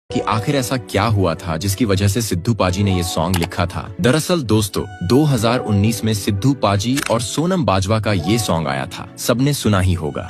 कि आखिर ऐसा क्या हुआ था जिसकी वजह से सिद्धू पाजी ने ये सॉन्ग लिखा था। दरअसल दोस्तों 2019 में सिद्धू पाजी और सोनम बाजवा का ये सॉन्ग आया था, सबने सुना ही होगा।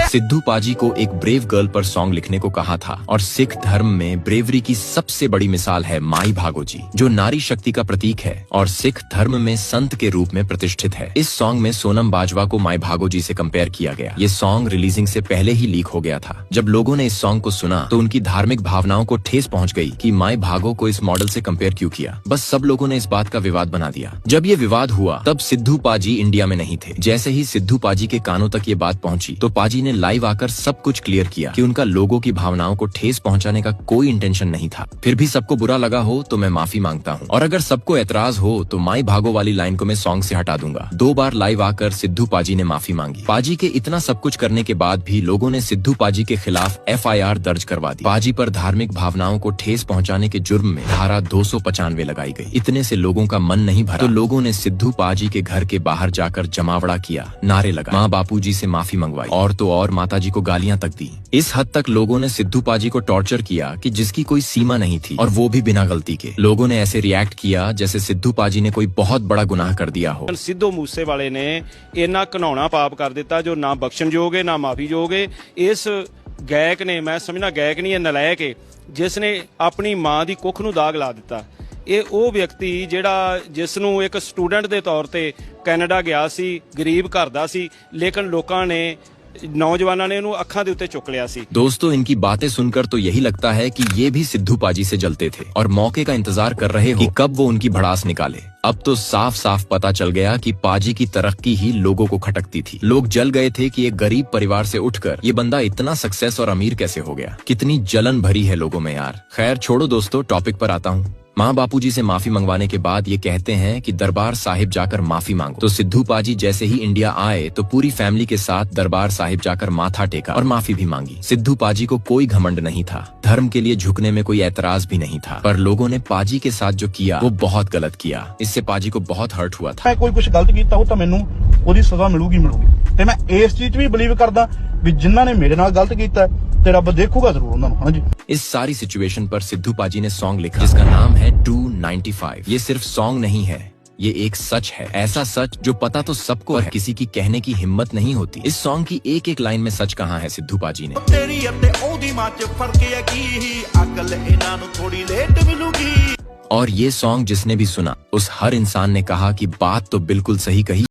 सिद्धू पाजी को एक ब्रेव गर्ल पर सॉन्ग लिखने को कहा था और सिख धर्म में ब्रेवरी की सबसे बड़ी मिसाल है माई भागो जी, जो नारी शक्ति का प्रतीक है और सिख धर्म में संत के रूप में प्रतिष्ठित है। इस सॉन्ग में सोनम बाजवा को माई भागो जी से कंपेयर किया गया। ये सॉन्ग रिलीजिंग से पहले ही लीक हो गया था। जब लोगों ने इस सॉन्ग को सुना तो उनकी धार्मिक भावनाओं को ठेस पहुंच गई कि माई भागो को इस मॉडल से कंपेयर क्यों किया। बस सब लोगों ने इस बात का विवाद बना दिया। जब ये विवाद हुआ तब सिद्धू पाजी इंडिया में नहीं थे। जैसे ही सिद्धू पाजी के कानों तक ये बात पहुंची तो पाजी ने लाइव आकर सब कुछ क्लियर किया कि उनका लोगों की भावनाओं को ठेस पहुंचाने का कोई इंटेंशन नहीं था। फिर भी सबको बुरा लगा हो तो मैं माफी मांगता हूं, और अगर सबको एतराज हो तो माई भागो वाली लाइन को मैं सॉन्ग से हटा दूंगा। 2 बार लाइव आकर सिद्धू पाजी ने माफी मांगी। पाजी के इतना सब कुछ करने के बाद भी लोगों ने सिद्धू पाजी के खिलाफ FIR दर्ज करवा दी। पाजी पर धार्मिक भावनाओं को ठेस पहुंचाने के जुर्म में धारा 295 लगाई गई। इतने से लोगों का मन नहीं भरा तो लोगों ने सिद्धू पाजी के घर के बाहर जाकर जमावड़ा किया, नारे लगाए, माँ बापूजी से माफी मंगवाई और तो और माताजी को गालियां तक दी। इस हद तक लोगों ने सिद्धू पाजी को टॉर्चर किया कि जिसकी कोई सीमा नहीं थी, और वो भी बिना गलती के। लोगों ने ऐसे रिएक्ट किया जैसे सिद्धू पाजी ने कोई बहुत बड़ा गुनाह कर दिया हो। सिद्धू मूसे वाले ने इन्ना घिनौना पाप कर दिता जो ना बख्शणयोग है ना माफीयोग है। इस गायक ने, मैं समझना गायक नहीं है, नलायक है, जिसने ਆਪਣੀ ਮਾਂ ਦੀ ਕੁੱਖ ਨੂੰ ਦਾਗ ਲਾ ਦਿੱਤਾ। ਇਹ ਉਹ ਵਿਅਕਤੀ ਜਿਹੜਾ ਜਿਸ ਨੂੰ ਇੱਕ ਸਟੂਡੈਂਟ ਦੇ ਤੌਰ ਤੇ ਕੈਨੇਡਾ ਗਿਆ ਸੀ, ਗਰੀਬ ਘਰ ਦਾ ਸੀ, ਲੇਕਿਨ ਲੋਕਾਂ ਨੇ नौजवानों ने इन्हों अखां दे उत्ते चुक लिया सी। दोस्तों इनकी बातें सुनकर तो यही लगता है कि ये भी सिद्धू पाजी से जलते थे और मौके का इंतजार कर रहे हो कि कब वो उनकी भड़ास निकाले। अब तो साफ साफ पता चल गया कि पाजी की तरक्की ही लोगों को खटकती थी। लोग जल गए थे कि एक गरीब परिवार से उठकर ये बंदा इतना सक्सेस और अमीर कैसे हो गया। कितनी जलन भरी है लोगों में यार। खैर छोड़ो दोस्तों, टॉपिक पर आता हूँ। माँ बापूजी से माफी मंगवाने के बाद ये कहते हैं कि दरबार साहिब जाकर माफी मांगो। तो सिद्धू पाजी जैसे ही इंडिया आए तो पूरी फैमिली के साथ दरबार साहिब जाकर माथा टेका और माफी भी मांगी। सिद्धू पाजी को कोई घमंड नहीं था, धर्म के लिए झुकने में कोई ऐतराज भी नहीं था, पर लोगों ने पाजी के साथ जो किया वो बहुत गलत किया। इससे पाजी को बहुत हर्ट हुआ था। मैं कोई कुछ गलत किया हो तो मैनू ओदी सजा मिलूगी ते मैं इस चीज भी बिलीव करदा भी जिन्हां ने मेरे नाल गलत कीता ते रब देखूगा जरूर उन्हां नूं। हां जी, इस सारी सिचुएशन पर सिद्धू पाजी ने सॉन्ग लिखा जिसका नाम है 295। ये सिर्फ सॉन्ग नहीं है, ये एक सच है। ऐसा सच जो पता तो सबको है, किसी की कहने की हिम्मत नहीं होती। इस सॉन्ग की एक एक लाइन में सच कहा है सिद्धू पाजी ने। और ये सॉन्ग जिसने भी सुना उस हर इंसान ने कहा कि बात तो बिल्कुल सही कही।